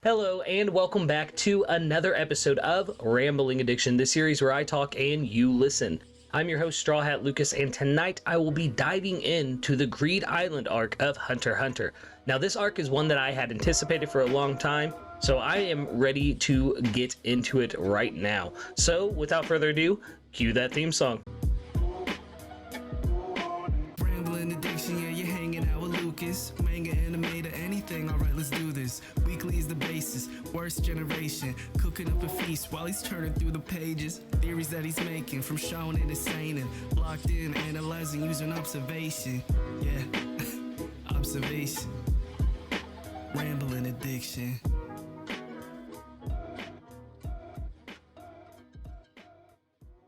Hello and welcome back to another episode of Rambling Addiction, the series where I talk and you listen. I'm your host StrawHatLucas, and tonight I will be diving into the Greed Island arc of Hunter x Hunter. Now this arc is one that I had anticipated for a long time, so I am ready to get into it right now. So without further ado, cue that theme song. Rambling Addiction, yeah, you're hanging out with Lucas. Manga, animator, anything, alright, let's do this. Weekly is the basis, worst generation. Cooking up a feast while he's turning through the pages. Theories that he's making, from shonen to seinen. Locked in, analyzing, using observation. Yeah, observation. Rambling Addiction.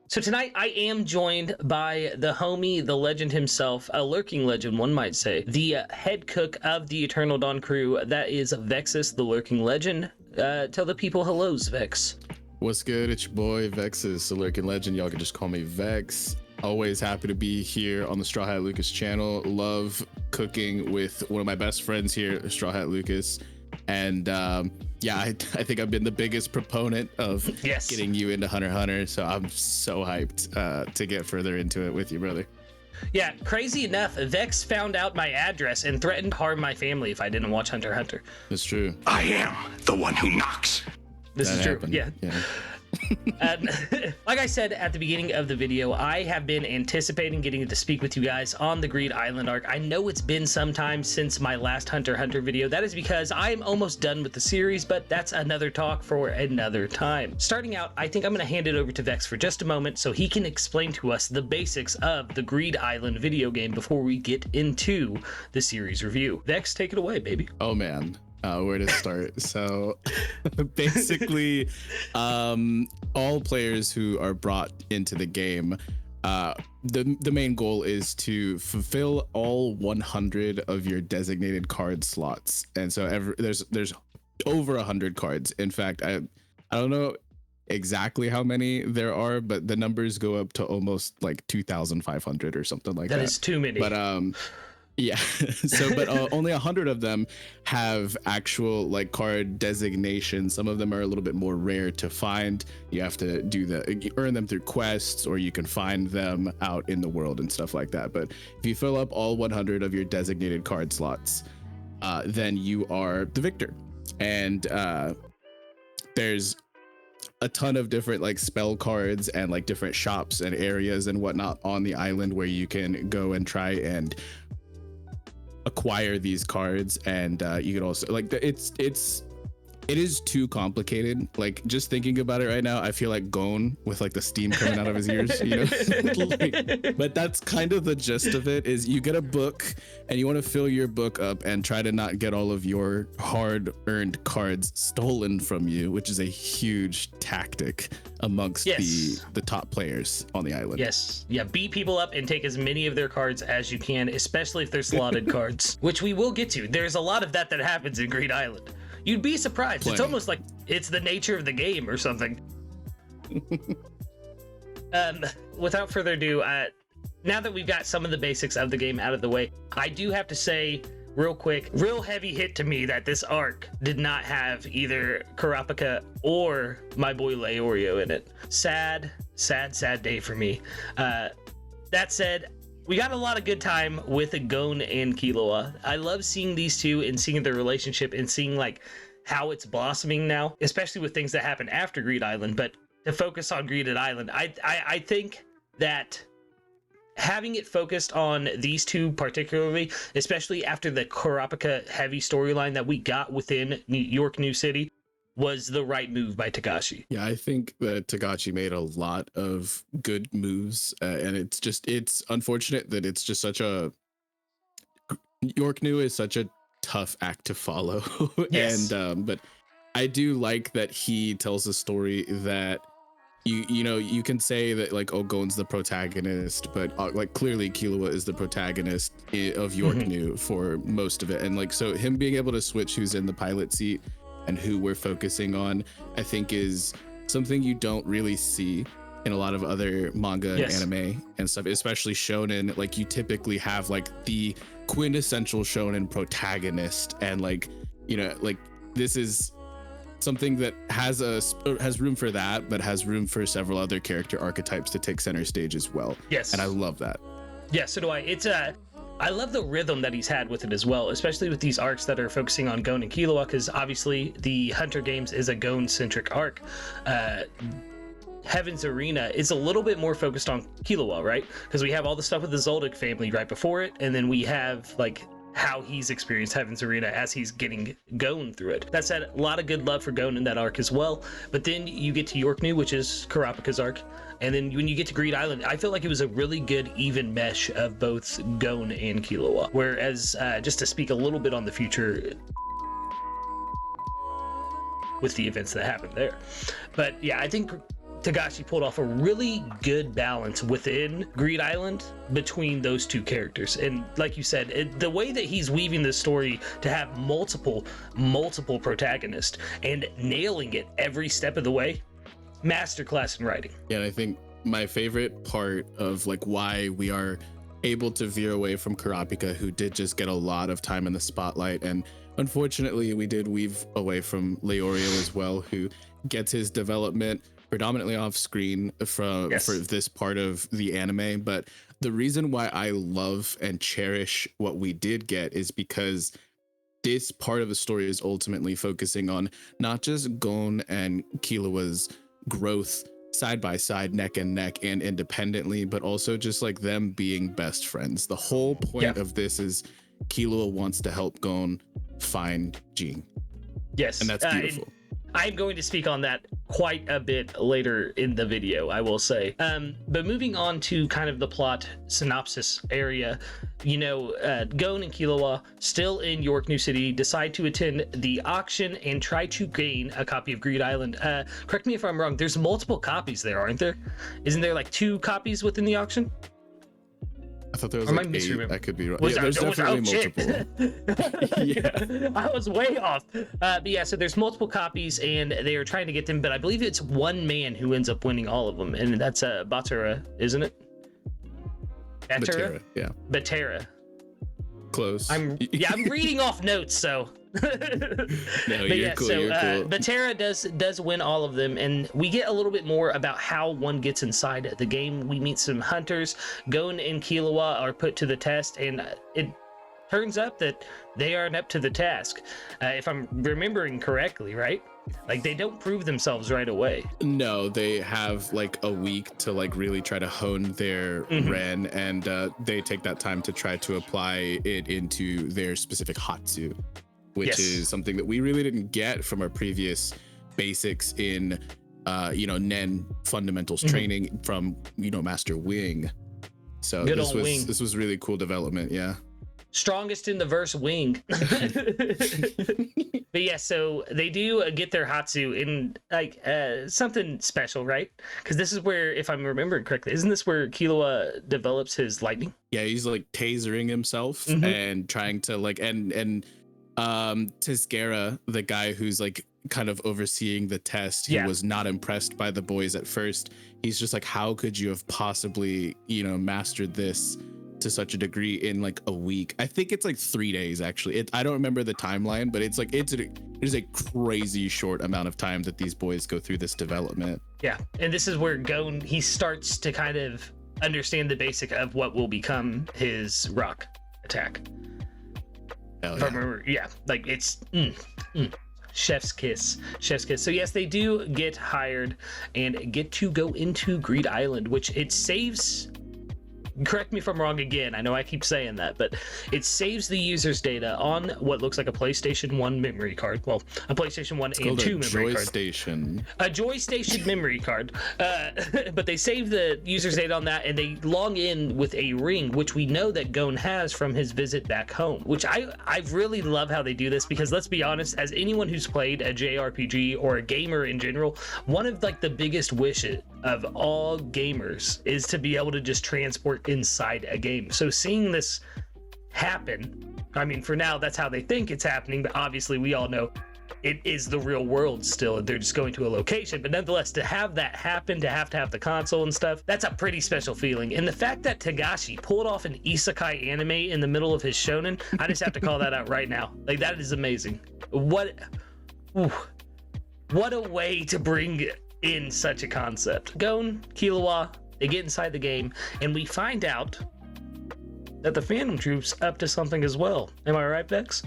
So tonight I am joined by the homie, the legend himself, a lurking legend, one might say, the head cook of the Eternal Dawn crew. That is vexyz, the lurking legend. Tell the people hellos, Vex. What's good? It's your boy vexyz, the lurking legend. Y'all can just call me Vex. Always happy to be here on the StrawHatLucas channel. Love cooking with one of my best friends here, StrawHatLucas. And yeah, I think I've been the biggest proponent of getting you into Hunter x Hunter, so I'm so hyped to get further into it with you, brother. Yeah, crazy enough, Vex found out my address and threatened to harm my family if I didn't watch Hunter x Hunter. That's true. I am the one who knocks. This is true, happened. yeah. Like I said at the beginning of the video, I have been anticipating getting to speak with you guys on the Greed Island arc. I know it's been some time since my last Hunter x Hunter video. That is because I'm almost done with the series, but that's another talk for another time. Starting out, I think I'm going to hand it over to Vex for just a moment so he can explain to us the basics of the Greed Island video game before we get into the series review. Vex, take it away, baby. Oh man. Where to start? So basically, all players who are brought into the game, the main goal is to fulfill all 100 of your designated card slots. And so there's over 100 cards. In fact, I don't know exactly how many there are, but the numbers go up to almost like 2,500 or something like that. That is too many. But yeah, so but only 100 of them have actual like card designation. Some of them are a little bit more rare to find. You have to you earn them through quests, or you can find them out in the world and stuff like that. But if you fill up all 100 of your designated card slots, then you are the victor. And there's a ton of different like spell cards and like different shops and areas and whatnot on the island where you can go and try and acquire these cards. And you could also like it is too complicated. Like just thinking about it right now, I feel like Gon with like the steam coming out of his ears, you know. Like, but that's kind of the gist of it. Is you get a book and you want to fill your book up and try to not get all of your hard-earned cards stolen from you, which is a huge tactic amongst the top players on the island. Yes. Yeah, beat people up and take as many of their cards as you can, especially if they're slotted cards, which we will get to. There's a lot of that happens in Greed Island. You'd be surprised. Plenty. It's almost like it's the nature of the game or something. Without further ado, now that we've got some of the basics of the game out of the way, I do have to say real quick, real heavy hit to me that this arc did not have either Kurapika or my boy Leorio in it. Sad day for me. That said, we got a lot of good time with Gon and Killua. I love seeing these two and seeing their relationship and seeing like how it's blossoming now, especially with things that happen after Greed Island. But to focus on Greed Island, I think that having it focused on these two particularly, especially after the Kurapika heavy storyline that we got within York New City, was the right move by Togashi. Yeah, I think that Togashi made a lot of good moves, and it's unfortunate that it's just such a York New is such a tough act to follow. Yes. And but I do like that he tells a story that you know you can say that like Gon's the protagonist, but like clearly Killua is the protagonist of York New for most of it, and like so him being able to switch who's in the pilot seat and who we're focusing on, I think is something you don't really see in a lot of other manga and anime and stuff, especially shonen. Like you typically have like the quintessential shonen protagonist, and like, you know, like this is something that has room for that, but has room for several other character archetypes to take center stage as well. Yes. And I love that. Yeah, so do I. I love the rhythm that he's had with it as well, especially with these arcs that are focusing on Gon and Killua, because obviously the Hunter games is a Gon-centric arc. Heaven's Arena is a little bit more focused on Killua, right? Because we have all the stuff with the Zoldyck family right before it, and then we have like how he's experienced Heaven's Arena as he's getting Gon through it. That said, a lot of good love for Gon in that arc as well. But then you get to Yorknu, which is Kurapika's arc, and then when you get to Greed Island, I feel like it was a really good even mesh of both Gon and Killua. Whereas, just to speak a little bit on the future with the events that happened there. But yeah, I think Togashi pulled off a really good balance within Greed Island between those two characters. And like you said, the way that he's weaving this story to have multiple protagonists and nailing it every step of the way, masterclass in writing. Yeah, and I think my favorite part of like why we are able to veer away from Kurapika, who did just get a lot of time in the spotlight, and unfortunately we did weave away from Leorio as well, who gets his development predominantly off screen for this part of the anime. But the reason why I love and cherish what we did get is because this part of the story is ultimately focusing on not just Gon and Killua's growth side by side, neck and neck, and independently, but also just like them being best friends. The whole point of this is Killua wants to help Gon find Ging. Yes, and that's beautiful. I'm going to speak on that quite a bit later in the video, I will say. But moving on to kind of the plot synopsis area, you know, Gon and Killua, still in Yorknu City, decide to attend the auction and try to gain a copy of Greed Island. Correct me if I'm wrong, there's multiple copies there, aren't there? Isn't there like 2 copies within the auction? I thought there was like 8. I could be wrong. Yeah, there's definitely multiple. Yeah, I was way off. But yeah, so there's multiple copies, and they are trying to get them. But I believe it's one man who ends up winning all of them, and that's Batara, isn't it? Batara, yeah. Batara. Close. I'm reading off notes, so. No, But you're cool. You're cool. Batara does win all of them, and we get a little bit more about how one gets inside the game. We meet some hunters. Gon and Killua are put to the test, and it turns up that they aren't up to the task. If I'm remembering correctly, right? Like, they don't prove themselves right away. No, they have like a week to like really try to hone their Ren, and they take that time to try to apply it into their specific Hatsu, which is something that we really didn't get from our previous basics in, Nen fundamentals training from, Master Wing. So this was really cool development. Yeah. Strongest in the verse, Wing. But yeah, so they do get their Hatsu in like something special, right? Because this is where, if I'm remembering correctly, isn't this where Killua develops his lightning? Yeah, he's like tasering himself and trying to like and Tisgera, the guy who's like kind of overseeing the test, he was not impressed by the boys at first. He's just like, how could you have possibly, mastered this to such a degree in like a week? I think it's like 3 days actually. I don't remember the timeline, but it's like it is a crazy short amount of time that these boys go through this development. Yeah, and this is where Gon, he starts to kind of understand the basic of what will become his rock attack. Hell if I remember, like it's chef's kiss. So yes, they do get hired and get to go into Greed Island, which it saves. Correct me if I'm wrong again. I know I keep saying that, but it saves the user's data on what looks like a PlayStation 1 memory card. Well, a PlayStation 1 and 2 memory card. A Joystation memory card. But they save the user's data on that, and they log in with a ring, which we know that Gon has from his visit back home, which I really love how they do this, because let's be honest, as anyone who's played a JRPG or a gamer in general, one of like the biggest wishes of all gamers is to be able to just transport inside a game. So seeing this happen, I mean, for now that's how they think it's happening, but obviously we all know it is the real world still. They're just going to a location, but nonetheless, to have that happen, to have the console and stuff, that's a pretty special feeling. And the fact that Togashi pulled off an isekai anime in the middle of his shonen, I just have to call that out right now. Like, that is amazing. What a way to bring in such a concept. Gon, Killua, they get inside the game, and we find out that the Phantom Troupe's up to something as well. Am I right, Vex?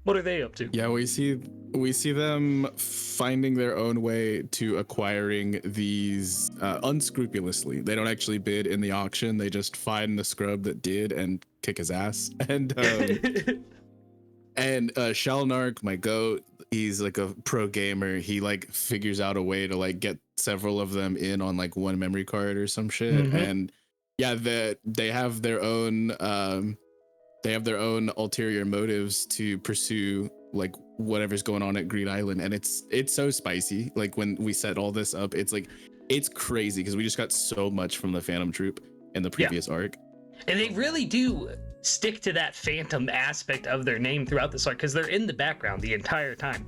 What are they up to? Yeah, we see them finding their own way to acquiring these unscrupulously. They don't actually bid in the auction. They just find the scrub that did and kick his ass. And Shalnark, my goat, he's like a pro gamer. He like figures out a way to like get several of them in on like one memory card or some shit. Mm-hmm. And yeah, they have their own ulterior motives to pursue like whatever's going on at Greed Island, and it's so spicy. Like when we set all this up, it's crazy because we just got so much from the Phantom Troupe in the previous arc, and they really do stick to that phantom aspect of their name throughout this arc because they're in the background the entire time.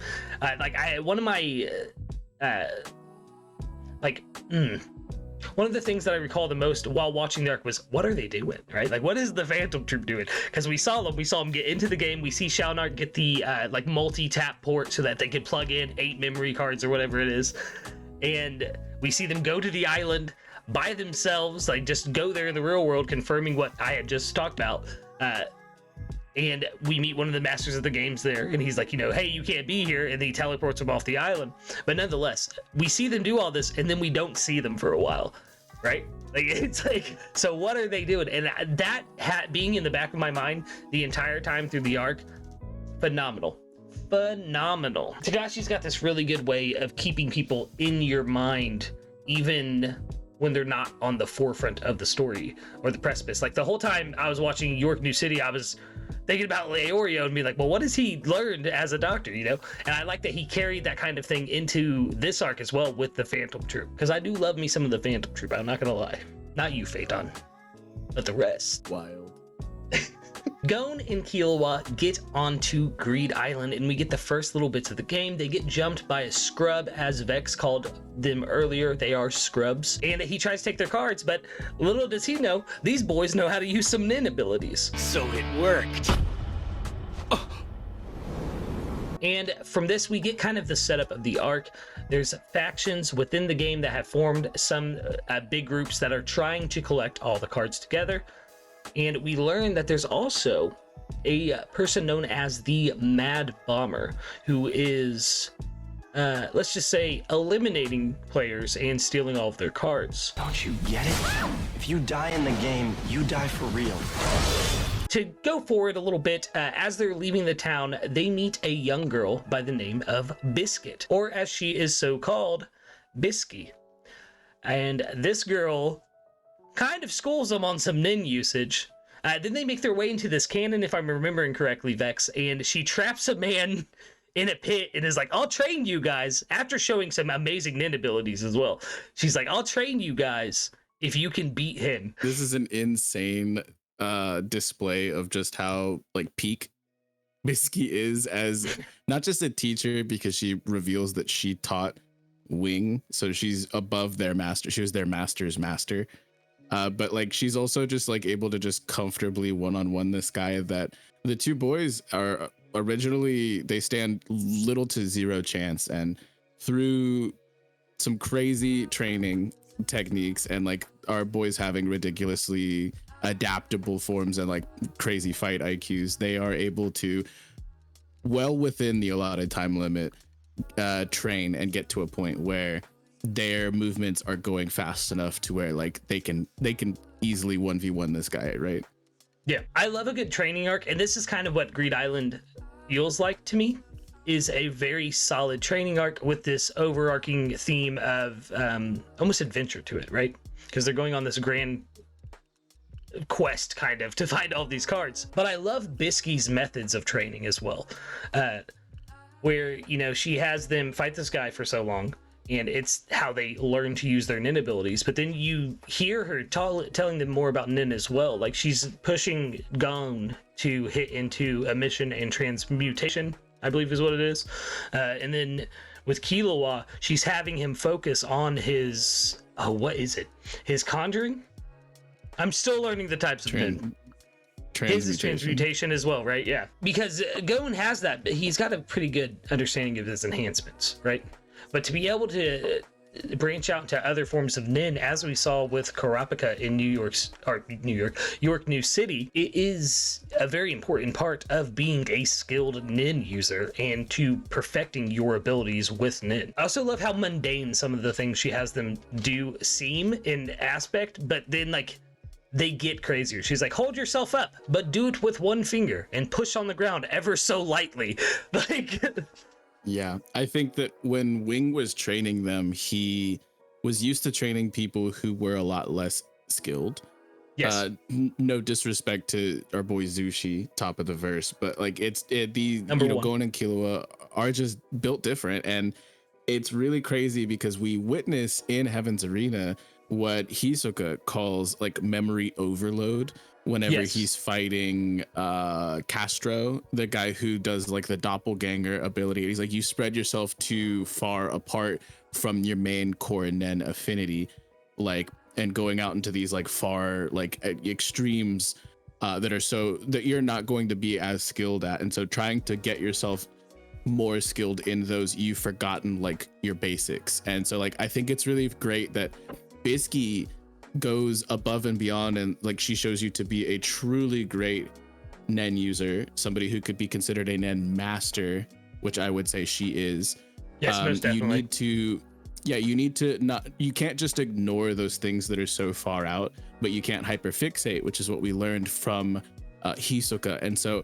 One of the things that I recall the most while watching the arc was, what are they doing, right? Like, what is the Phantom Troupe doing? Because we saw them get into the game. We see Shalnark get the multi-tap port so that they can plug in 8 memory cards or whatever it is. And we see them go to the island by themselves, like just go there in the real world, confirming what I had just talked about. And we meet one of the masters of the games there, and he's like, hey, you can't be here, and he teleports them off the island. But nonetheless, we see them do all this, and then we don't see them for a while, right? Like, it's like, so what are they doing? And that being in the back of my mind the entire time through the arc, phenomenal. Tagashi's got this really good way of keeping people in your mind, even when they're not on the forefront of the story or the precipice. Like the whole time I was watching York New City, I was thinking about Leorio and being like, well, what has he learned as a doctor, And I like that he carried that kind of thing into this arc as well with the Phantom Troupe, because I do love me some of the Phantom Troupe, I'm not gonna lie. Not you, Phaeton, but the rest. Wild. Gon and Killua get onto Greed Island, and we get the first little bits of the game. They get jumped by a scrub, as Vex called them earlier. They are scrubs, and he tries to take their cards, but little does he know, these boys know how to use some nin abilities. So it worked. And from this, we get kind of the setup of the arc. There's factions within the game that have formed some big groups that are trying to collect all the cards together. And we learn that there's also a person known as the Mad Bomber, who is, let's just say, eliminating players and stealing all of their cards. Don't you get it? If you die in the game, you die for real. To go forward a little bit, as they're leaving the town, they meet a young girl by the name of Biscuit, or as she is so called, Biscuit. And this girl kind of schools them on some nin usage. Then they make their way into this cannon, if I'm remembering correctly, Vex, and she traps a man in a pit and is like, I'll train you guys, after showing some amazing nin abilities as well. She's like, I'll train you guys if you can beat him. This is an insane display of just how like peak Biscuit is as not just a teacher, because she reveals that she taught Wing, so she's above their master. She was their master's master. But like she's also just like able to just comfortably one-on-one this guy that the two boys are originally, they stand little to zero chance, and through some crazy training techniques and like our boys having ridiculously adaptable forms and like crazy fight IQs, they are able to, well within the allotted time limit, train and get to a point where their movements are going fast enough to where like they can easily 1v1 this guy, right? Yeah, I love a good training arc, and this is kind of what Greed Island feels like to me, is a very solid training arc with this overarching theme of almost adventure to it, right? Because they're going on this grand quest kind of to find all these cards. But I love Biscuit's methods of training as well, where she has them fight this guy for so long, and it's how they learn to use their nin abilities. But then you hear her telling them more about nin as well. Like she's pushing Gon to hit into emission and transmutation, I believe is what it is. And then with Killua, she's having him focus on his, what is it? His conjuring? I'm still learning the types of nin. His is transmutation as well, right? Yeah. Because Gon has that, he's got a pretty good understanding of his enhancements, right? But to be able to branch out into other forms of nin, as we saw with Kurapika in York New City, it is a very important part of being a skilled nin user and to perfecting your abilities with nin. I also love how mundane some of the things she has them do seem in aspect, but then like they get crazier. She's like, hold yourself up, but do it with one finger and push on the ground ever so lightly. Like Yeah, I think that when Wing was training them, he was used to training people who were a lot less skilled. Yes. No disrespect to our boy Zushi, top of the verse, but like these Number one. Gon and Killua are just built different, and it's really crazy because we witness in Heaven's Arena what Hisoka calls like memory overload whenever he's fighting Castro, the guy who does like the doppelganger ability. He's like, you spread yourself too far apart from your main core nen affinity, like, and going out into these like far like extremes that are so that you're not going to be as skilled at, and so trying to get yourself more skilled in those, you've forgotten like your basics. And so like I think it's really great that Biscuit goes above and beyond, and like she shows you to be a truly great nen user, somebody who could be considered a nen master, which I would say she is. Yes, most definitely. You need to not, you can't just ignore those things that are so far out, but you can't hyperfixate, which is what we learned from Hisoka. And so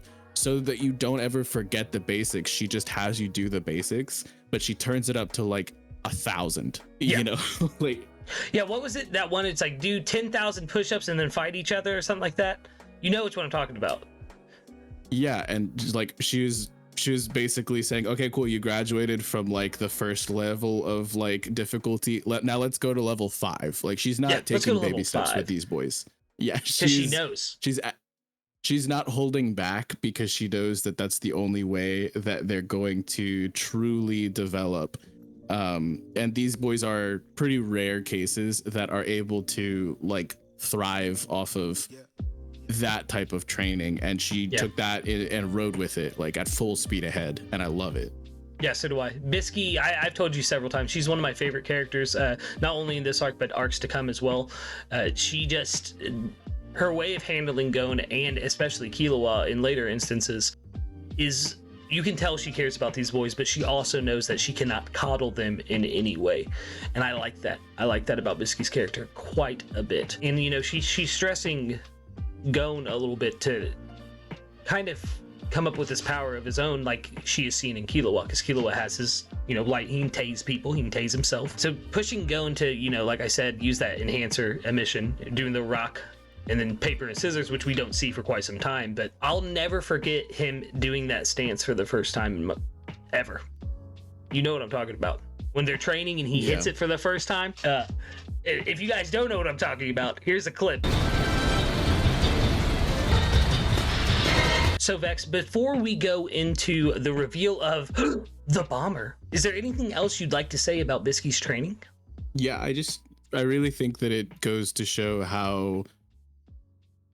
that you don't ever forget the basics, she just has you do the basics, but she turns it up to like 1,000, you know, like. Yeah, what was it? That one, it's like do 10,000 push-ups and then fight each other or something like that. You know which one I'm talking about. Yeah, and just like she was basically saying, okay, cool, you graduated from like the first level of like difficulty. Now let's go to level 5. Like she's not taking baby steps with these boys. Yeah, because she knows. She's not holding back because she knows that that's the only way that they're going to truly develop. And these boys are pretty rare cases that are able to like thrive off of that type of training, and she took that and rode with it like at full speed ahead, and I love it. Yeah, so do I. Biscuit, I've told you several times, she's one of my favorite characters, not only in this arc but arcs to come as well. She just, her way of handling Gon and especially Killua in later instances is, you can tell she cares about these boys, but she also knows that she cannot coddle them in any way. And I like that. I like that about Biscuit's character quite a bit. And, you know, she's stressing Gon a little bit to kind of come up with this power of his own, like she is seen in Killua, because Killua has his, you know, like he can tase people, he can tase himself. So pushing Gon to, you know, like I said, use that enhancer emission, doing the rock and then paper and scissors, which we don't see for quite some time, but I'll never forget him doing that stance for the first time ever. You know what I'm talking about. When they're training and he hits it for the first time. If you guys don't know what I'm talking about, here's a clip. So Vex, before we go into the reveal of the bomber, is there anything else you'd like to say about Biscuit's training? Yeah, I really think that it goes to show how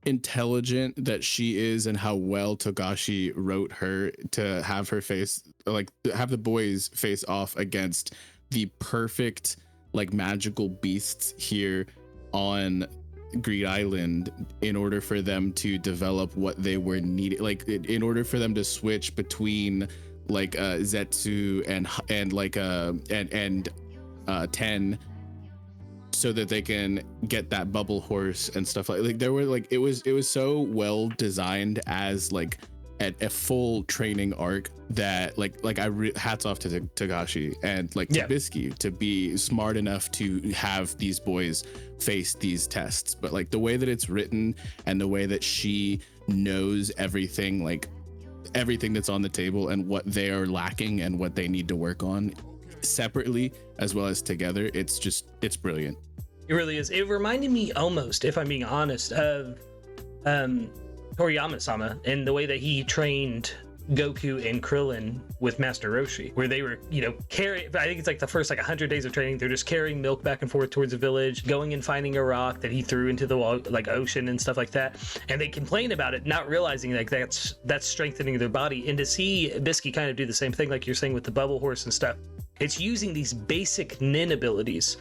intelligent that she is and how well Togashi wrote her to have her face, like have the boys face off against the perfect like magical beasts here on Greed Island in order for them to develop what they were needed, like in order for them to switch between like Zetsu and like and 10, so that they can get that bubble horse and stuff like there were like it was so well designed as like a full training arc that hats off to Togashi and like to Biscuit to be smart enough to have these boys face these tests. But like the way that it's written and the way that she knows everything, like everything that's on the table and what they are lacking and what they need to work on separately as well as together, it's brilliant. It really is. It reminded me almost, if I'm being honest, of Toriyama-sama and the way that he trained Goku and Krillin with Master Roshi, where they were, you know, I think it's like the first like 100 days of training, they're just carrying milk back and forth towards the village, going and finding a rock that he threw into the like ocean and stuff like that, and they complain about it, not realizing like that's strengthening their body. And to see Biscuit kind of do the same thing, like you're saying with the bubble horse and stuff, It's using these basic nin abilities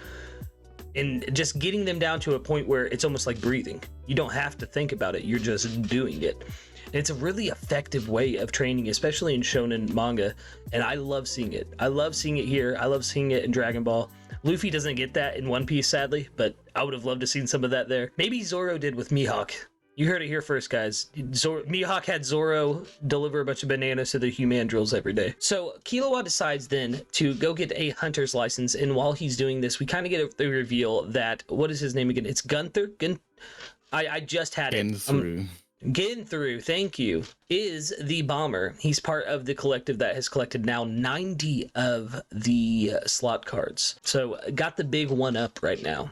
and just getting them down to a point where it's almost like breathing. You don't have to think about it, you're just doing it. And it's a really effective way of training, especially in shonen manga, and I love seeing it. I love seeing it here. I love seeing it in Dragon Ball. Luffy doesn't get that in One Piece, sadly, but I would have loved to seen some of that there. Maybe Zoro did with Mihawk. You heard it here first, guys. Mihawk had Zoro deliver a bunch of bananas to the humandrils every day. So Killua decides then to go get a hunter's license, and while he's doing this, we kind of get the reveal that, what is his name again? It's Gunther? I just had it. Ginthru, thank you, is the bomber. He's part of the collective that has collected now 90 of the slot cards. So got the big one up right now.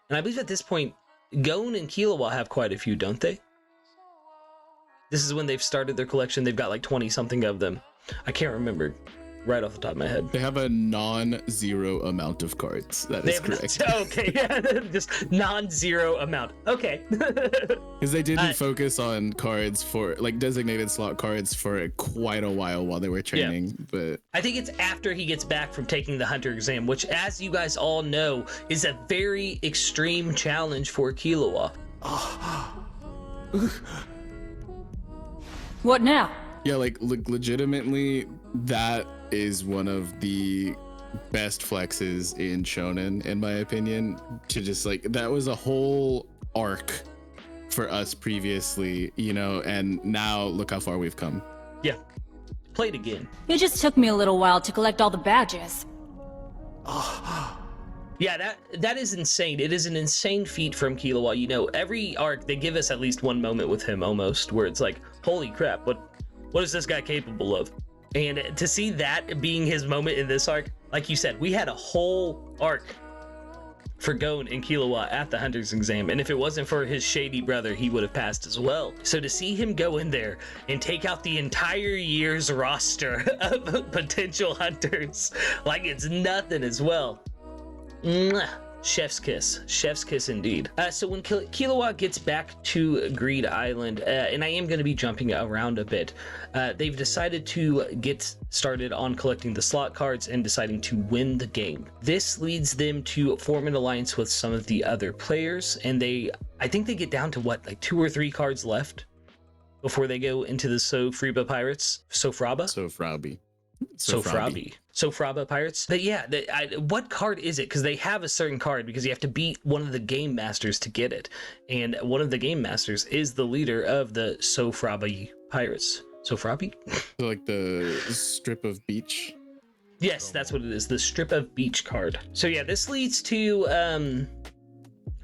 And I believe at this point, Gon and Killua have quite a few, don't they? This is when they've started their collection. They've got like 20 something of them. I can't remember right off the top of my head. They have a non-zero amount of cards. That is correct. Okay, yeah, just non-zero amount. Okay. Because they didn't focus on cards for, like, designated slot cards for quite a while they were training. Yeah. But I think it's after he gets back from taking the hunter exam, which, as you guys all know, is a very extreme challenge for Killua. What now? Yeah, like legitimately, that is one of the best flexes in shonen, in my opinion. To just like, that was a whole arc for us previously, you know, and now look how far we've come. Yeah, played again. It just took me a little while to collect all the badges. Yeah, that is insane. It is an insane feat from Killua. You know, every arc they give us at least one moment with him almost where it's like, holy crap, what is this guy capable of? And to see that being his moment in this arc, like you said, we had a whole arc for Gon and Killua at the hunter's exam, and if it wasn't for his shady brother, he would have passed as well. So to see him go in there and take out the entire year's roster of potential hunters like it's nothing as well. Mwah. Chef's kiss indeed. So when Killua gets back to Greed Island, and I am going to be jumping around a bit, they've decided to get started on collecting the slot cards and deciding to win the game. This leads them to form an alliance with some of the other players, and I think they get down to what, like 2 or 3 cards left before they go into the Sofraba Pirates. Sofraba Pirates. But yeah, what card is it? Because they have a certain card, because you have to beat one of the game masters to get it, and one of the game masters is the leader of the Sofraba Pirates. Sofrabi? So like the strip of beach. Yes, that's what it is. The strip of beach card. So yeah, this leads to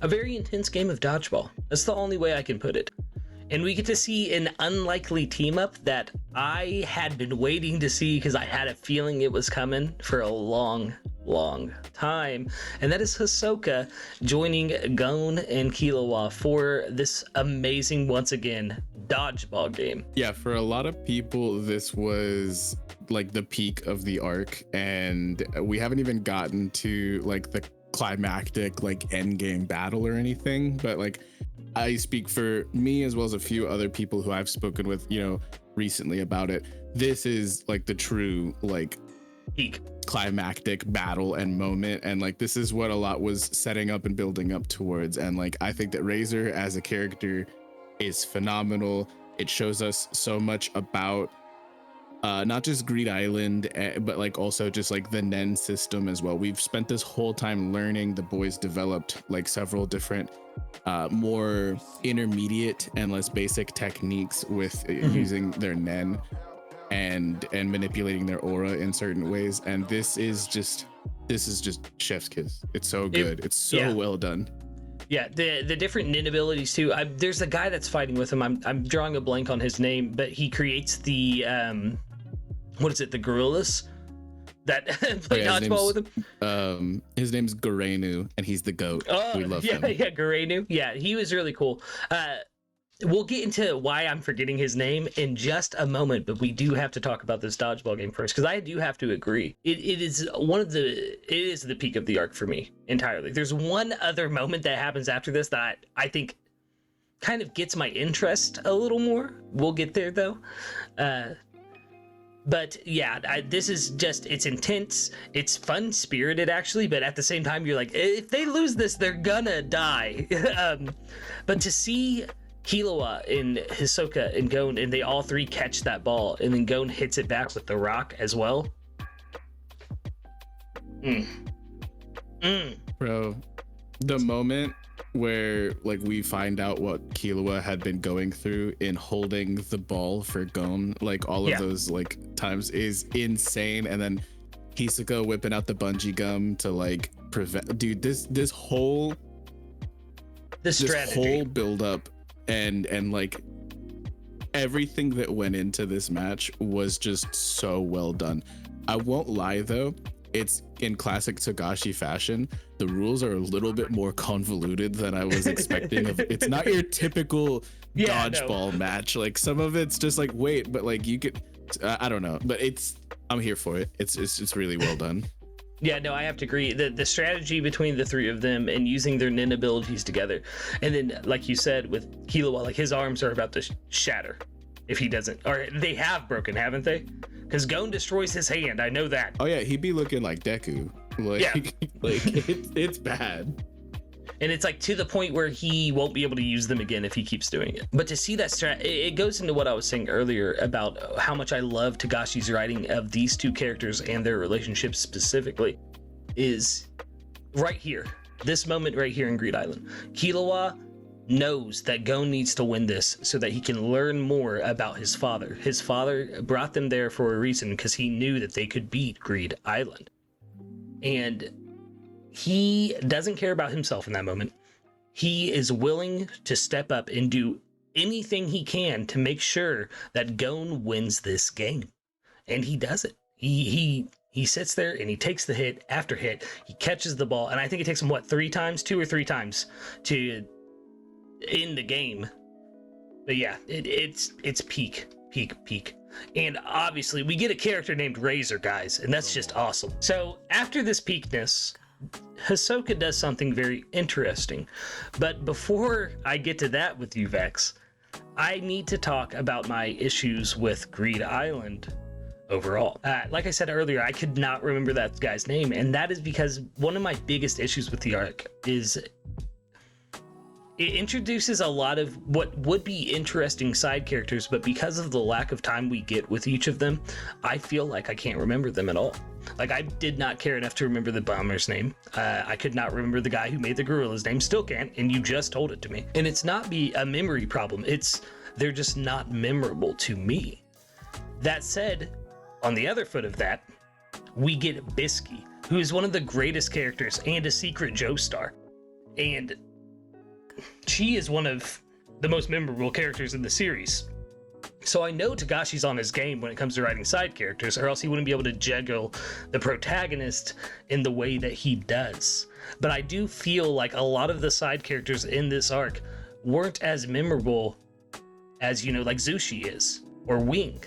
a very intense game of dodgeball. That's the only way I can put it. And we get to see an unlikely team up that I had been waiting to see because I had a feeling it was coming for a long time. And that is Hisoka joining Gon and Killua for this amazing, once again, dodgeball game. Yeah, for a lot of people, this was like the peak of the arc, and we haven't even gotten to like the climactic like endgame battle or anything, but like I speak for me as well as a few other people who I've spoken with, you know, recently about it. This is like the true like peak climactic battle and moment, and like this is what a lot was setting up and building up towards. And like I think that Razor as a character is phenomenal. It shows us so much about not just Greed Island, but like also just like the Nen system as well. We've spent this whole time learning. The boys developed like several different more intermediate and less basic techniques with using their Nen and manipulating their aura in certain ways. And this is just chef's kiss. It's so good. It's so well done. Yeah, the different Nin abilities too. There's a guy that's fighting with him. I'm drawing a blank on his name, but he creates the what is it? The gorillas that play dodgeball with him. His name's Gorenu, and he's the goat. Oh, we love him. Yeah, Gorenu. Yeah, he was really cool. We'll get into why I'm forgetting his name in just a moment, but we do have to talk about this dodgeball game first, because I do have to agree. It is the peak of the arc for me entirely. There's one other moment that happens after this that I think kind of gets my interest a little more. We'll get there though. But yeah, this is just, it's intense, it's fun spirited actually, but at the same time you're like, if they lose this, they're gonna die. But to see Killua and Hisoka and Gon, and they all three catch that ball, and then Gon hits it back with the rock as well. Bro, the moment where like we find out what Killua had been going through in holding the ball for Gon, like all of those like times is insane. And then Hisoka whipping out the bungee gum to like prevent, dude, this whole build up and like everything that went into this match was just so well done. I won't lie though, it's in classic Togashi fashion. The rules are a little bit more convoluted than I was expecting. It's not your typical dodgeball match. Like some of it's just like, wait, but like you could, I don't know, but I'm here for it. It's really well done. Yeah, no, I have to agree. The strategy between the three of them and using their nin abilities together. And then, like you said, with Killua, like his arms are about to shatter if he doesn't, or they have broken, haven't they? Because Gon destroys his hand. I know that. Oh yeah, he'd be looking like Deku. Like, like it's bad. And it's like to the point where he won't be able to use them again if he keeps doing it. But to see that it goes into what I was saying earlier about how much I love Togashi's writing of these two characters and their relationships specifically is right here. This moment right here in Greed Island. Killua knows that Gon needs to win this so that he can learn more about his father. His father brought them there for a reason because he knew that they could beat Greed Island. And he doesn't care about himself in that moment. He is willing to step up and do anything he can to make sure that Gon wins this game. And he does it. He sits there and he takes the hit after hit. He catches the ball. And I think it takes him, what, 2 or 3 times to end the game. But yeah, it's peak. And obviously we get a character named Razor, guys, and that's just awesome. So after this peakness, Hisoka does something very interesting. But before I get to that with you, Vex, I need to talk about my issues with Greed Island overall. Like I said earlier, I could not remember that guy's name, and that is because one of my biggest issues with the arc is it introduces a lot of what would be interesting side characters, but because of the lack of time we get with each of them, I feel like I can't remember them at all. Like, I did not care enough to remember the bomber's name. I could not remember the guy who made the gorilla's name, still can't, and you just told it to me. And it's not a memory problem, they're just not memorable to me. That said, on the other foot of that, we get Biscuit, who is one of the greatest characters and a secret Joestar. And she is one of the most memorable characters in the series. So I know Togashi's on his game when it comes to writing side characters, or else he wouldn't be able to juggle the protagonist in the way that he does. But I do feel like a lot of the side characters in this arc weren't as memorable as, like Zushi is, or Wing.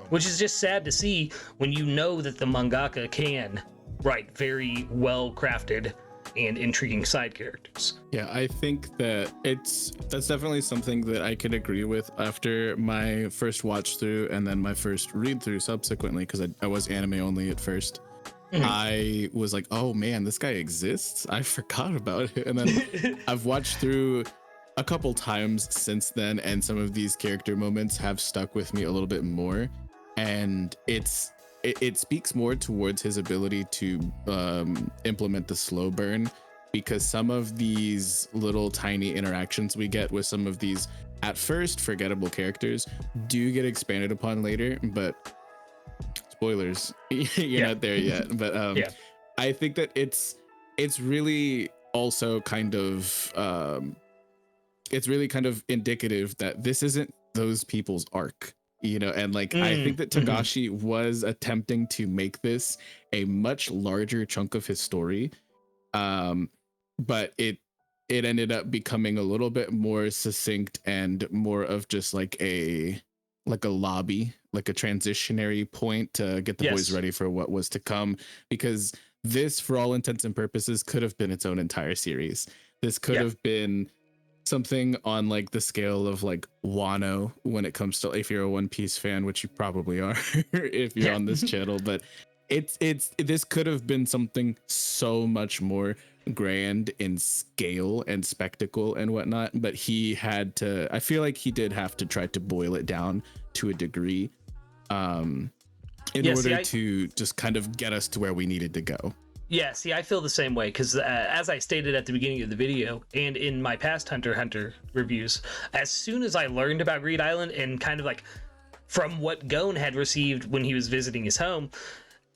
Which is just sad to see when you know that the mangaka can write very well crafted and intriguing side characters. Yeah, I think that that's definitely something that I could agree with after my first watch through and then my first read through subsequently, because I was anime only at first. I was like, oh man, this guy exists? I forgot about it. And then I've watched through a couple times since then, and some of these character moments have stuck with me a little bit more. And it speaks more towards his ability to implement the slow burn, because some of these little tiny interactions we get with some of these at first forgettable characters do get expanded upon later, but spoilers, you're not there yet. But I think that it's really also kind of indicative that this isn't those people's arc. And like I think that Togashi was attempting to make this a much larger chunk of his story, but it ended up becoming a little bit more succinct and more of just like a lobby, like a transitionary point to get the boys ready for what was to come, because this, for all intents and purposes, could have been its own entire series. This could have been something on like the scale of like Wano when it comes to, if you're a One Piece fan, which you probably are if you're on this channel, but it's this could have been something so much more grand in scale and spectacle and whatnot, but he had to, I feel like he did have to try to boil it down to a degree in order to just kind of get us to where we needed to go. Yeah, see, I feel the same way, because as I stated at the beginning of the video and in my past Hunter x Hunter reviews, as soon as I learned about Greed Island and kind of like from what Gon had received when he was visiting his home,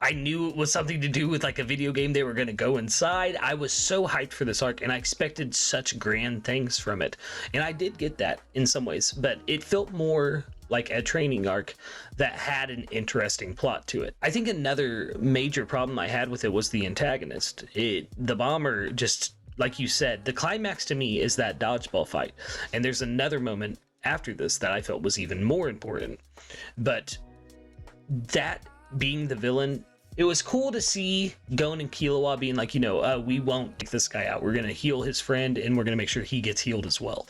I knew it was something to do with like a video game they were going to go inside. I was so hyped for this arc, and I expected such grand things from it. And I did get that in some ways, but it felt more like a training arc that had an interesting plot to it. I think another major problem I had with it was the antagonist. The bomber, just like you said, the climax to me is that dodgeball fight. And there's another moment after this that I felt was even more important. But that being the villain, it was cool to see Gon and Killua being like, we won't take this guy out. We're going to heal his friend, and we're going to make sure he gets healed as well.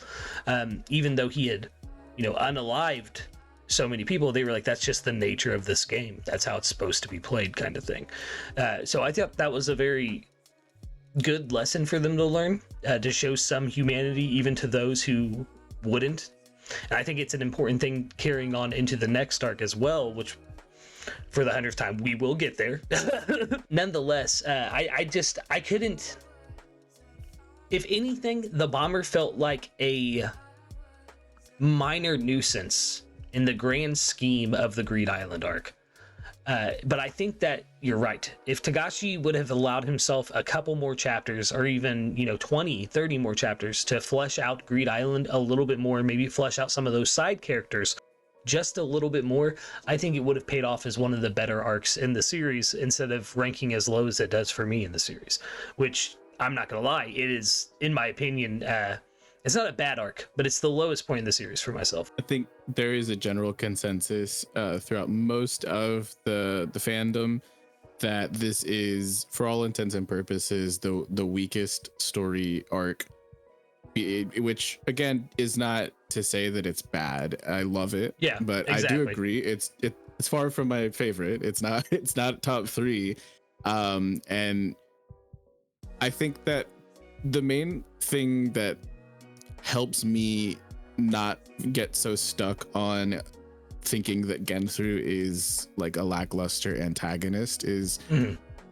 Even though he had, unalived so many people, they were like, that's just the nature of this game. That's how it's supposed to be played, kind of thing. So I thought that was a very good lesson for them to learn, to show some humanity even to those who wouldn't. And I think it's an important thing carrying on into the next arc as well, which for the 100th time, we will get there. Nonetheless, I couldn't, if anything, the bomber felt like a minor nuisance in the grand scheme of the Greed Island arc. But I think that you're right. If Togashi would have allowed himself a couple more chapters, or even 20, 30 more chapters to flesh out Greed Island a little bit more, maybe flesh out some of those side characters just a little bit more, I think it would have paid off as one of the better arcs in the series, instead of ranking as low as it does for me in the series, which I'm not gonna lie, it is, in my opinion, it's not a bad arc, but it's the lowest point in the series for myself. I think there is a general consensus throughout most of the fandom that this is, for all intents and purposes, the weakest story arc, which again is not to say that it's bad. I love it, yeah, but exactly. I do agree it's far from my favorite. It's not top 3, and I think that the main thing that helps me not get so stuck on thinking that Genthru is like a lackluster antagonist is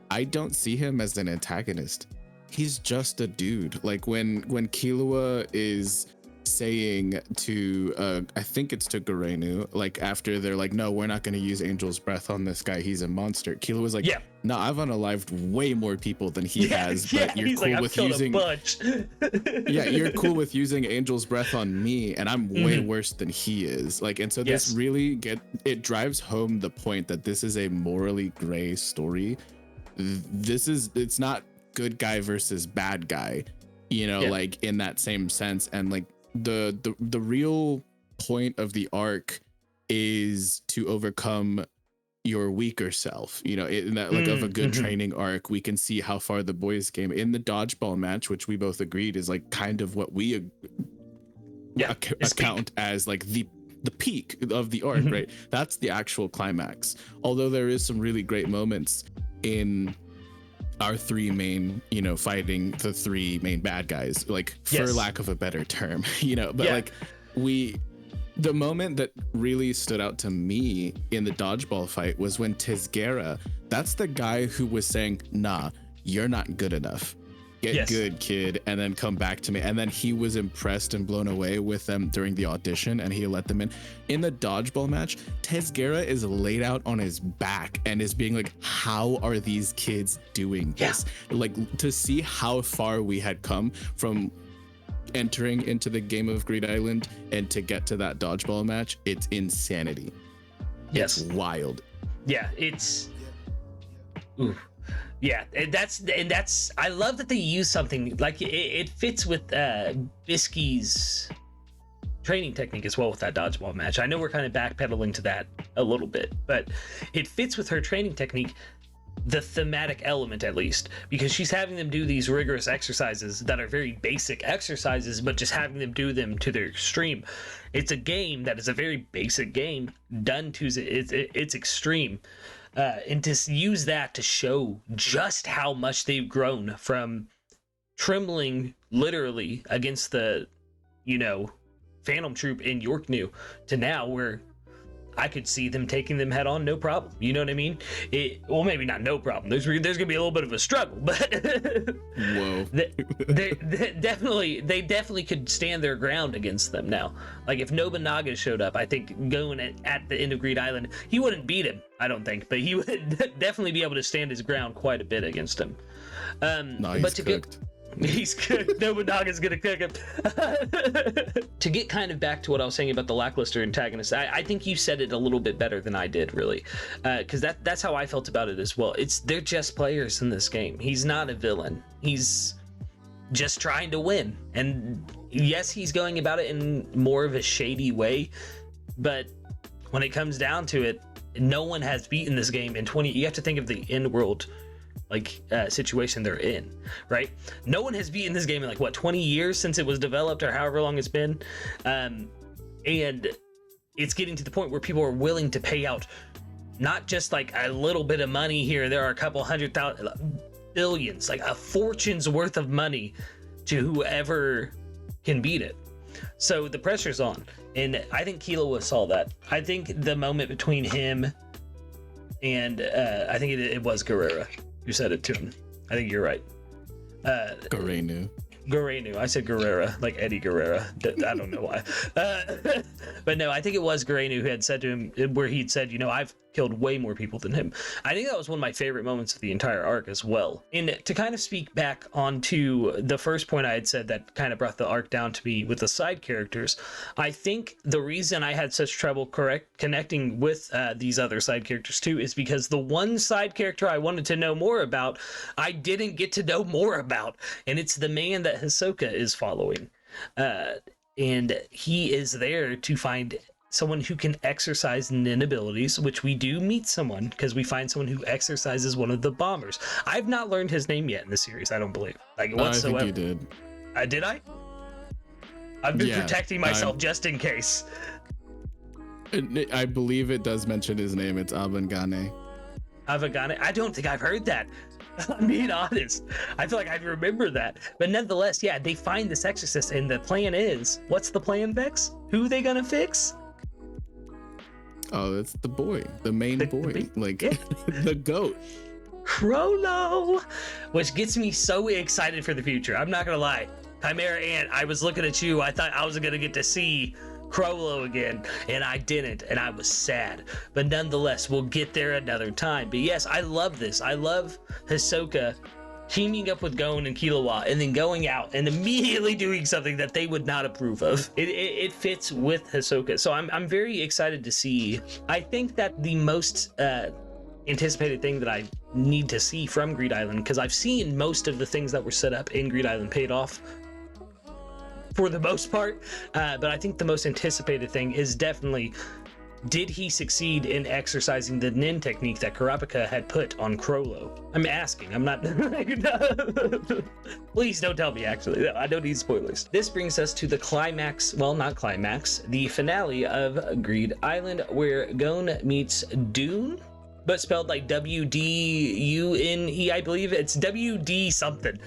I don't see him as an antagonist. He's just a dude. Like when Killua is saying to I think it's to Garenu, like after they're like, no, we're not going to use Angel's Breath on this guy, he's a monster. Killua was like, yeah, no, I've unalived way more people than he has, but you're cool with using yeah, you're cool with using Angel's Breath on me, and I'm way worse than he is. Like, and so this really it drives home the point that this is a morally gray story. It's not good guy versus bad guy, like in that same sense. And like the real point of the arc is to overcome your weaker self, in that like of a good training arc. We can see how far the boys came in the dodgeball match, which we both agreed is like kind of what we account as like the peak of the arc, right? That's the actual climax. Although there is some really great moments in our 3 main, fighting the 3 main bad guys, like for lack of a better term, but like the moment that really stood out to me in the dodgeball fight was when Tisgera, that's the guy who was saying, nah, you're not good enough. Get good, kid, and then come back to me. And then he was impressed and blown away with them during the audition, and he let them in. In the dodgeball match, Tisgera is laid out on his back and is being like, how are these kids doing this? Like, to see how far we had come from entering into the game of Greed Island and to get to that dodgeball match, it's insanity. It's wild. Yeah, it's... Ooh. Yeah, and that's I love that they use something like it fits with Biscuit's training technique as well with that dodgeball match. I know we're kind of backpedaling to that a little bit, but it fits with her training technique. the thematic element, at least, because she's having them do these rigorous exercises that are very basic exercises, but just having them do them to their extreme. It's a game that is a very basic game done to its extreme, and to use that to show just how much they've grown from trembling literally against the, Phantom Troupe in York New to now where I could see them taking them head on, no problem. You know what I mean? Well, maybe not no problem. There's gonna be a little bit of a struggle, but whoa, they definitely could stand their ground against them now. Like if Nobunaga showed up, I think going at the end of Greed Island, he wouldn't beat him, I don't think, but he would definitely be able to stand his ground quite a bit against him. No, he's cooked. He's good. Nobunaga's gonna cook him. To get kind of back to what I was saying about the lackluster antagonist, I think you said it a little bit better than I did, really, because that's how I felt about it as well. They're just players in this game. He's not a villain. He's just trying to win, and yes, he's going about it in more of a shady way, but when it comes down to it, no one has beaten this game in 20. You have to think of the end world situation they're in, right? No one has beaten this game in 20 years since it was developed, or however long it's been, and it's getting to the point where people are willing to pay out not just a little bit of money here. There are a couple billions, a fortune's worth of money to whoever can beat it. So the pressure's on, and I think Killua saw that. I think the moment between him and I think it was Guerrera who said it to him. I think you're right. Guerrero. I said Guerrera, like Eddie Guerrera. I don't know why. But no, I think it was Guerrero who had said to him, where he'd said, I've killed way more people than him. I think that was one of my favorite moments of the entire arc as well. And to kind of speak back onto the first point I had said that kind of brought the arc down to me with the side characters, I think the reason I had such trouble connecting with these other side characters too is because the one side character I wanted to know more about, I didn't get to know more about, and it's the man that Hisoka is following. And he is there to find someone who can exercise nin abilities, which we do meet someone because we find someone who exercises one of the bombers. I've not learned his name yet in the series, I don't believe. Whatsoever. I think you did. Did I? I've been protecting myself just in case. I believe it does mention his name. It's Abangane. Abangane? I don't think I've heard that. I'm being honest. I feel like I remember that. But nonetheless, they find this exorcist, and the plan is, what's the plan, Vex? Who are they gonna fix? Oh, it's the boy, the main boy, the goat. Crollo, which gets me so excited for the future. I'm not gonna lie. Chimera Ant, I was looking at you. I thought I was gonna get to see Crollo again, and I didn't, and I was sad. But nonetheless, we'll get there another time. But yes, I love this. I love Hisoka teaming up with Gon and Killua, and then going out and immediately doing something that they would not approve of. It fits with Hisoka, so I'm very excited to see. I think that the most anticipated thing that I need to see from Greed Island, because I've seen most of the things that were set up in Greed Island paid off for the most part, but I think the most anticipated thing is definitely, did he succeed in exercising the nin technique that Kurapika had put on Crollo? I'm asking, I'm not please don't tell me, actually. I don't need spoilers. This brings us to the climax, well, not climax, the finale of Greed Island, where Gon meets Dune, but spelled like W-D-U-N-E, I believe. It's W-D something,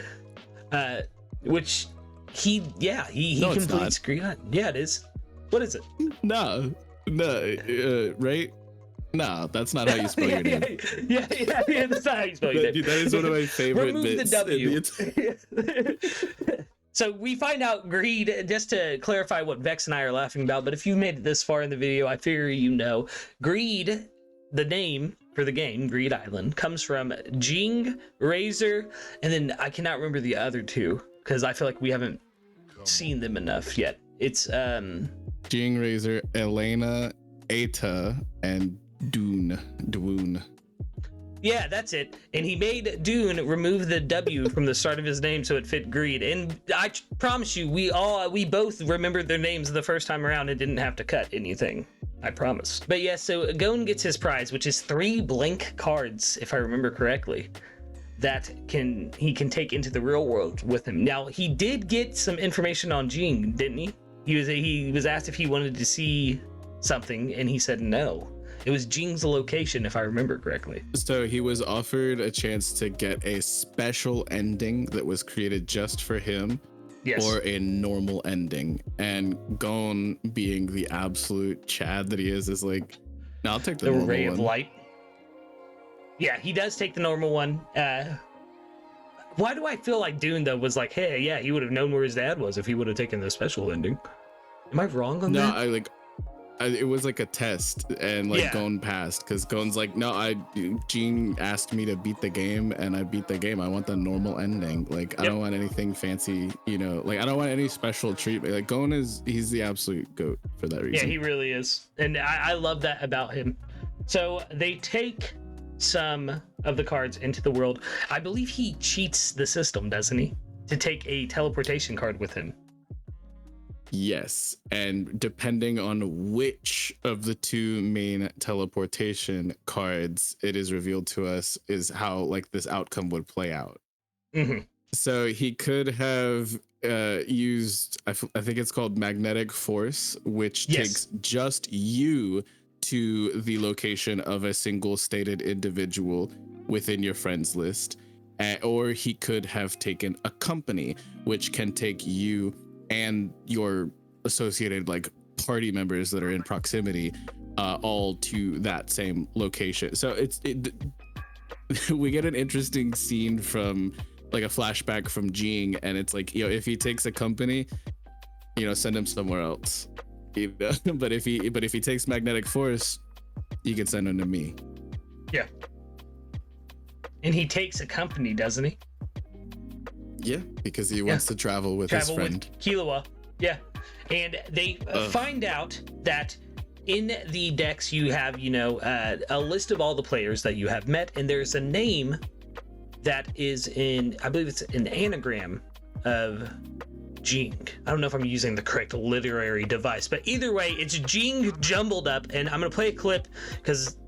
which he completes Greed Island. Yeah, it is. What is it? No, right? No, that's not how you spell your name. Yeah, that's not how you spell your name. That is one of my favorite Remove bits. The W. So we find out Greed, just to clarify what Vex and I are laughing about, but if you made it this far in the video, I figure you know. Greed, the name for the game, Greed Island, comes from Ging, Razor, and then I cannot remember the other two, because I feel like we haven't seen them enough yet. It's Ging, Razor, Elena, Eta, and Dwoon. Yeah, that's it. And he made Dune remove the W from the start of his name so it fit Greed. And I promise you, we both remembered their names the first time around and didn't have to cut anything. I promise. But yeah, so Gon gets his prize, which is 3 blank cards, if I remember correctly, that he can take into the real world with him. Now, he did get some information on Ging, didn't he? He was asked if he wanted to see something, and he said no. It was Jing's location, if I remember correctly. So he was offered a chance to get a special ending that was created just for him, Yes. or a normal ending. And Gon, being the absolute Chad that he is like, no, I'll take the normal ray one. of light. Yeah, he does take the normal one. Why do I feel like Dune, though, was like, hey, yeah, he would have known where his dad was if he would have taken the special ending. Am I wrong on that? No, it was like a test, and like Gon passed, because Gon's like, no, Ging asked me to beat the game, and I beat the game. I want the normal ending. Like, I don't want anything fancy, like, I don't want any special treatment. Like, Gon he's the absolute GOAT for that reason. Yeah, he really is. And I love that about him. So they take some of the cards into the world. I believe he cheats the system, doesn't he? To take a teleportation card with him. Yes, and depending on which of the 2 main teleportation cards it is revealed to us is how like this outcome would play out. Mm-hmm. So he could have used, I think it's called magnetic force, which takes just you to the location of a single stated individual within your friends list. Or he could have taken a company, which can take you and your associated like party members that are in proximity all to that same location. So we get an interesting scene from like a flashback from Ging, and it's like, if he takes a company, send him somewhere else. But if he takes magnetic force, you can send him to me. Yeah. And he takes a company, doesn't he? Yeah, because he wants to travel with his friend. With Killua. Yeah. And they find out that in the decks you have, a list of all the players that you have met, and there's a name that is I believe it's an anagram of Ging. I don't know if I'm using the correct literary device, but either way, it's Ging jumbled up, and I'm going to play a clip because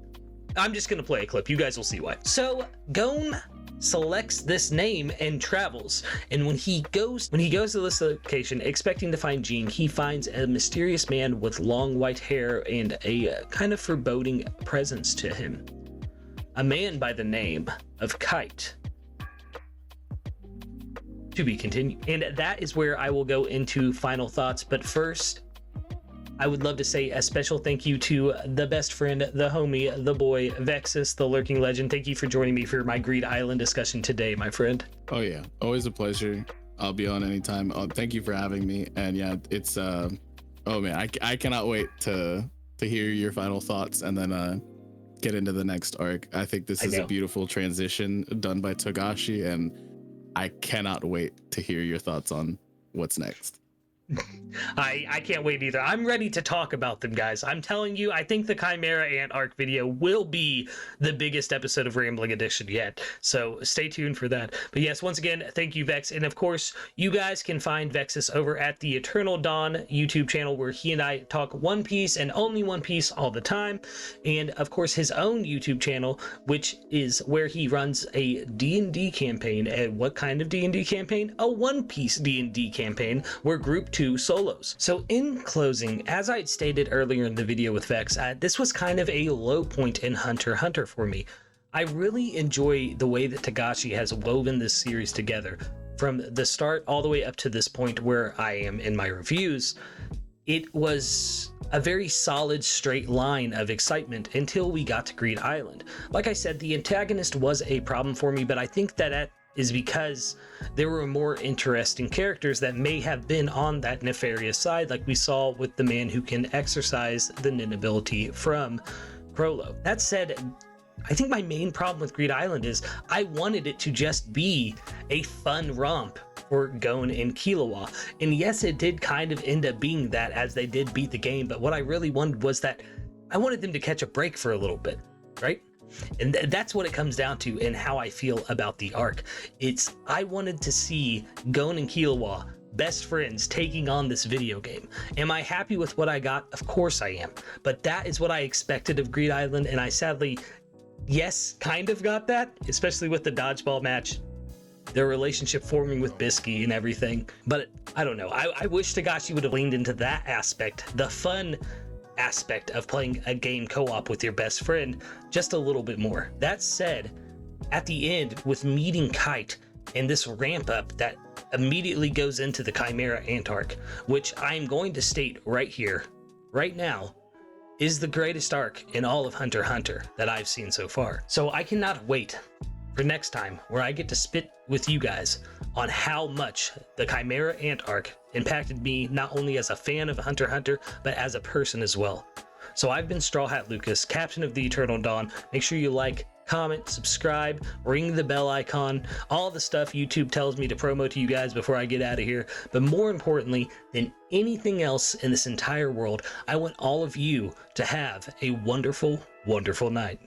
I'm just going to play a clip. You guys will see why. So Gon selects this name and travels, and when he goes to this location expecting to find Ging, he finds a mysterious man with long white hair and a kind of foreboding presence to him. A man by the name of Kite. To be continued. And that is where I will go into final thoughts, but first I would love to say a special thank you to the best friend, the homie, the boy, vexyz, the lurking legend. Thank you for joining me for my Greed Island discussion today, my friend. Oh yeah, always a pleasure. I'll be on anytime. Thank you for having me. And yeah, it's oh man, I cannot wait to hear your final thoughts and then get into the next arc. I think this is a beautiful transition done by Togashi, and I cannot wait to hear your thoughts on what's next. I can't wait either. I'm ready to talk about them, guys. I'm telling you, I think the Chimera Ant arc video will be the biggest episode of Rambling Edition yet, so stay tuned for that. But yes, once again, thank you, Vex, and of course, you guys can find vexyz over at the Eternal Dawn YouTube channel, where he and I talk One Piece and only One Piece all the time, and of course his own YouTube channel, which is where he runs a D&D campaign. And what kind of D&D campaign? A One Piece D&D campaign, where Group 2 solos. So in closing, as I had stated earlier in the video with Vex, this was kind of a low point in hunterxhunter for me. I really enjoy the way that Togashi has woven this series together. From the start all the way up to this point where I am in my reviews, it was a very solid straight line of excitement until we got to Greed Island. Like I said, the antagonist was a problem for me, but I think that is because there were more interesting characters that may have been on that nefarious side, like we saw with the man who can exercise the Nin ability from Crollo. That said, I think my main problem with Greed Island is I wanted it to just be a fun romp for Gon and Killua. And yes, it did kind of end up being that as they did beat the game, but what I really wanted was that I wanted them to catch a break for a little bit, right? And that's what it comes down to and how I feel about the arc. I wanted to see Gon and Killua best friends taking on this video game. Am I happy with what I got? Of course I am. But that is what I expected of Greed Island, and I sadly, yes, kind of got that, especially with the dodgeball match, their relationship forming with Biscuit and everything. But I don't know. I wish Tagashi would have leaned into that aspect, the fun aspect of playing a game co-op with your best friend, just a little bit more. That said, at the end, with meeting Kite and this ramp up that immediately goes into the Chimera Ant arc, which I'm going to state right here, right now, is the greatest arc in all of Hunter x Hunter that I've seen so far. So I cannot wait for next time where I get to spit with you guys on how much the Chimera Ant arc impacted me, not only as a fan of Hunter x Hunter, but as a person as well. So I've been StrawHatLucas, Captain of the Eternal Dawn. Make sure you like, comment, subscribe, ring the bell icon, all the stuff YouTube tells me to promote to you guys before I get out of here. But more importantly than anything else in this entire world, I want all of you to have a wonderful, wonderful night.